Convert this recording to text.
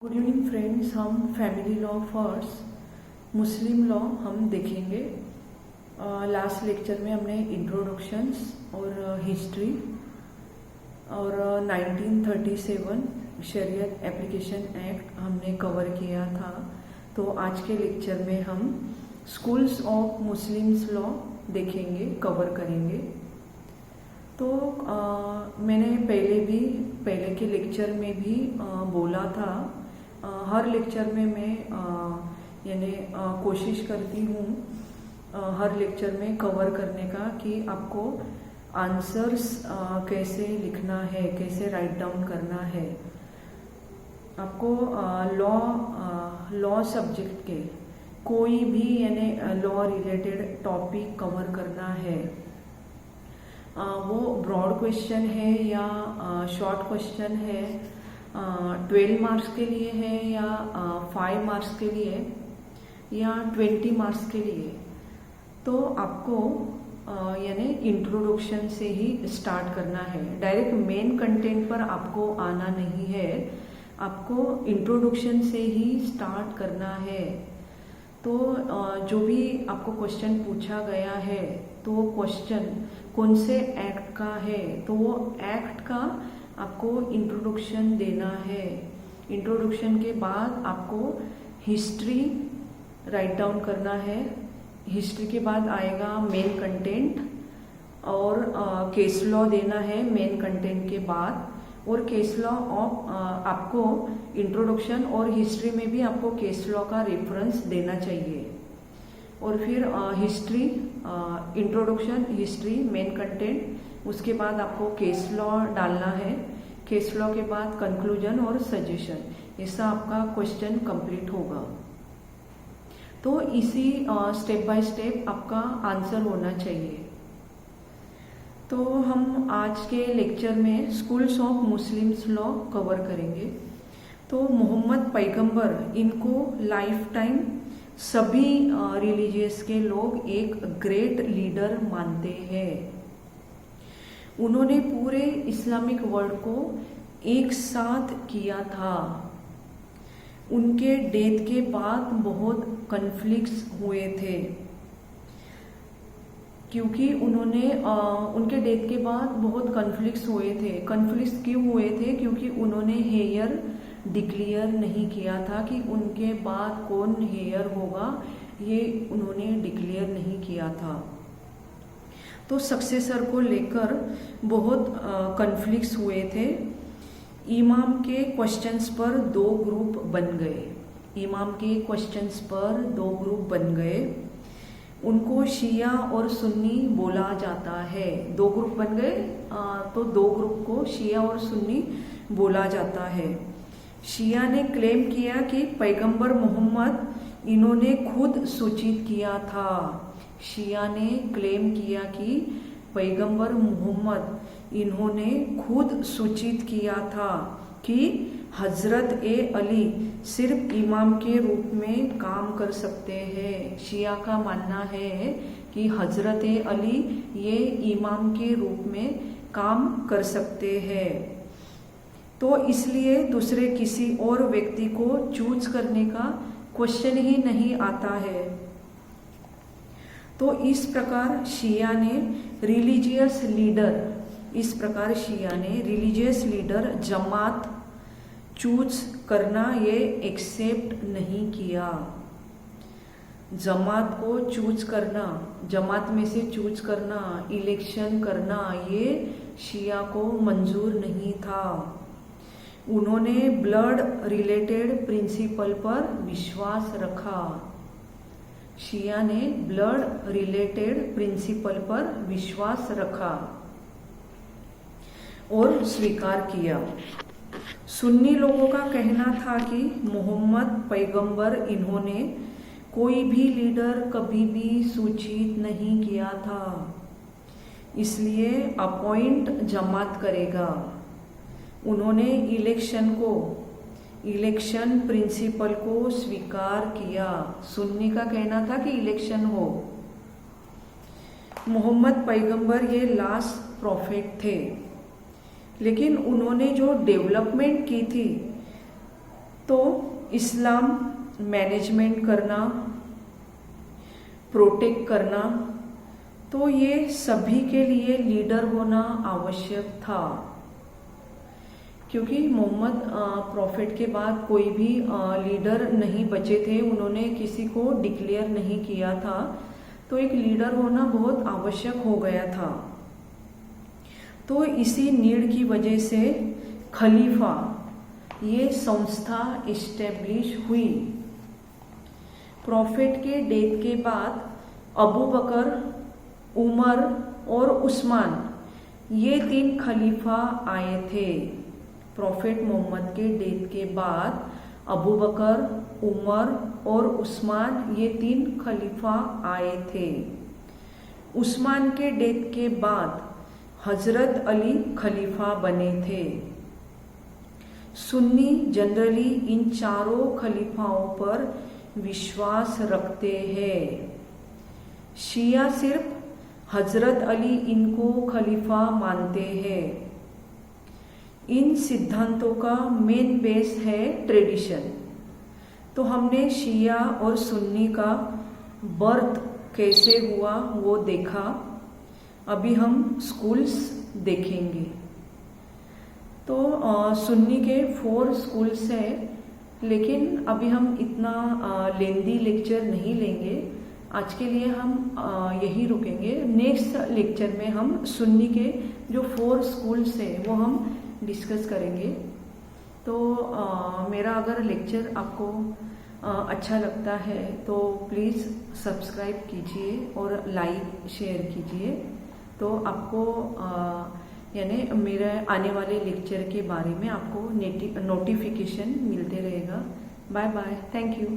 Good evening friends, हम family law first Muslim law हम देखेंगे। लास्ट लेक्चर में हमने इंट्रोडक्शंस और हिस्ट्री और 1937 शरीयत एप्लीकेशन एक्ट हमने कवर किया था। तो आज के लेक्चर में हम स्कूल्स ऑफ मुस्लिम्स लॉ देखेंगे, कवर करेंगे। तो मैंने पहले के लेक्चर में भी बोला था, हर लेक्चर में मैं यानी कोशिश करती हूँ हर लेक्चर में कवर करने का कि आपको आंसर्स कैसे लिखना है, कैसे राइट डाउन करना है। आपको लॉ सब्जेक्ट के कोई भी यानी लॉ रिलेटेड टॉपिक कवर करना है, वो ब्रॉड क्वेश्चन है या शॉर्ट क्वेश्चन है, 12 मार्क्स के लिए है या 5 मार्क्स के लिए या 20 मार्क्स के लिए, तो आपको यानी इंट्रोडक्शन से ही स्टार्ट करना है। डायरेक्ट मेन कंटेंट पर आपको आना नहीं है, आपको इंट्रोडक्शन से ही स्टार्ट करना है। तो जो भी आपको क्वेश्चन पूछा गया है, तो वो क्वेश्चन कौन से एक्ट का है, तो वो एक्ट का आपको इंट्रोडक्शन देना है। इंट्रोडक्शन के बाद आपको हिस्ट्री राइट डाउन करना है। हिस्ट्री के बाद आएगा मेन कंटेंट और केस लॉ देना है मेन कंटेंट के बाद। और केस लॉ ऑफ आपको इंट्रोडक्शन और हिस्ट्री में भी आपको केस लॉ का रेफरेंस देना चाहिए। और फिर history, introduction, history, main content, उसके बाद आपको केस लॉ डालना है। केस लॉ के बाद कंक्लूजन और सजेशन, ऐसा आपका क्वेश्चन कंप्लीट होगा। तो इसी स्टेप बाय स्टेप आपका आंसर होना चाहिए। तो हम आज के लेक्चर में schools of Muslims law cover करेंगे। तो मोहम्मद पैगंबर, इनको लाइफ टाइम सभी रिलीजियस के लोग एक ग्रेट लीडर मानते हैं। उन्होंने पूरे इस्लामिक वर्ल्ड को एक साथ किया था। उनके डेथ के बाद बहुत कन्फ्लिक्ट्स हुए थे, क्योंकि उनके डेथ के बाद बहुत कन्फ्लिक्ट्स हुए थे। कन्फ्लिक्ट्स क्यों हुए थे? क्योंकि उन्होंने हेयर डिक्लेयर नहीं किया था कि उनके बाद कौन हेयर होगा, ये उन्होंने डिक्लेयर नहीं किया था। तो सक्सेसर को लेकर बहुत कन्फ्लिक्ट्स हुए थे। इमाम के क्वेश्चंस पर दो ग्रुप बन गए। इमाम के क्वेश्चंस पर दो ग्रुप बन गए। उनको शिया और सुन्नी बोला जाता है। दो ग्रुप बन गए, तो दो ग्रुप को शिया और सुन्नी बोला जाता है। शिया ने क्लेम किया कि पैगंबर मोहम्मद इन्होंने खुद सूचित किया था। शिया ने क्लेम किया कि पैगंबर मोहम्मद इन्होंने खुद सूचित किया था कि हजरत ए अली सिर्फ इमाम के रूप में काम कर सकते हैं। शिया का मानना है कि हजरत ए अली ये इमाम के रूप में काम कर सकते हैं। तो इसलिए दूसरे किसी और व्यक्ति को चूज करने का क्वेश्चन ही नहीं आता है। तो इस प्रकार शिया ने रिलीजियस लीडर जमात चूज करना ये एक्सेप्ट नहीं किया। जमात को चूज करना, जमात में से चूज करना, इलेक्शन करना, ये शिया को मंजूर नहीं था। उन्होंने ब्लड रिलेटेड प्रिंसिपल पर विश्वास रखा। शिया ने ब्लड रिलेटेड प्रिंसिपल पर विश्वास रखा और स्वीकार किया। सुन्नी लोगों का कहना था कि मोहम्मद पैगंबर इन्होंने कोई भी लीडर कभी भी सूचित नहीं किया था, इसलिए अपॉइंट जमात करेगा। उन्होंने इलेक्शन प्रिंसिपल को स्वीकार किया। सुन्नी का कहना था कि इलेक्शन हो। मोहम्मद पैगंबर ये लास्ट प्रॉफिट थे, लेकिन उन्होंने जो डेवलपमेंट की थी तो इस्लाम मैनेजमेंट करना, प्रोटेक्ट करना, तो ये सभी के लिए लीडर होना आवश्यक था, क्योंकि मोहम्मद प्रॉफिट के बाद कोई भी लीडर नहीं बचे थे, उन्होंने किसी को डिक्लेयर नहीं किया था, तो एक लीडर होना बहुत आवश्यक हो गया था। तो इसी नीड की वजह से खलीफा ये संस्था इस्टेब्लिश हुई। प्रॉफिट के डेथ के बाद अबू बकर, उमर और उस्मान ये 3 खलीफा आए थे। प्रॉफिट मोहम्मद के डेथ के बाद अबू बकर, उमर और उस्मान ये 3 खलीफा आए थे। उस्मान के डेथ के बाद हजरत अली खलीफा बने थे। सुन्नी जनरली इन चारों खलीफाओं पर विश्वास रखते हैं। शिया सिर्फ हजरत अली इनको खलीफा मानते हैं। इन सिद्धांतों का मेन बेस है ट्रेडिशन। तो हमने शिया और सुन्नी का बर्थ कैसे हुआ वो देखा। अभी हम स्कूल्स देखेंगे। तो सुन्नी के 4 स्कूल्स हैं, लेकिन अभी हम इतना लेंदी लेक्चर नहीं लेंगे। आज के लिए हम यही रुकेंगे। नेक्स्ट लेक्चर में हम सुन्नी के जो 4 स्कूल्स हैं वो हम डिस्कस करेंगे। तो मेरा अगर लेक्चर आपको अच्छा लगता है तो प्लीज़ सब्सक्राइब कीजिए और लाइक शेयर कीजिए, तो आपको यानी मेरे आने वाले लेक्चर के बारे में आपको नोटिफिकेशन मिलते रहेगा। Bye bye, thank you.